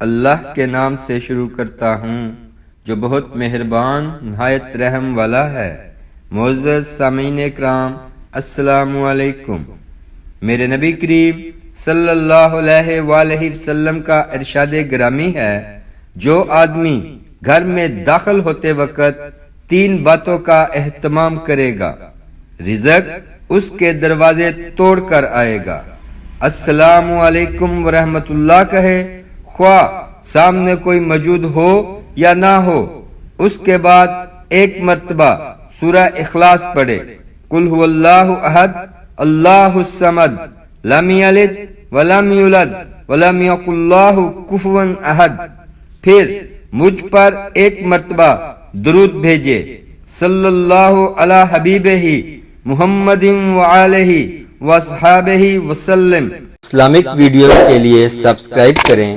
अल्लाह के नाम से शुरू करता हूँ जो बहुत मेहरबान नहायत रहम वाला है। मोअज़्ज़ज़ सामीन इकराम, अस्सलामु अलैकुम। मेरे नबी करीम सल्लल्लाहु अलैहि वसल्लम का इरशाद गिरामी है, जो आदमी घर में दाखिल होते वक्त 3 बातों का एहतमाम करेगा, रिज़्क उसके दरवाजे तोड़ कर आएगा। अस्सलामु अलैकुम व रहमतुल्लाह कहे, ख्वा सामने कोई मौजूद हो या ना हो। उसके बाद एक मर्तबा सूरह इखलास पढ़े, कुल हुवल्लाहु अहद अल्लाहुस समद लम यलिद व लम यूलद व लम यकुल लहु कुफुवन अहद। फिर मुझ पर एक मर्तबा दुरूद भेजे, सल्लल्लाहु अला हबीबिही मुहम्मदिन व आलिही व अस्हाबिही वसल्लम। इस्लामिक वीडियोस के लिए सब्सक्राइब करें।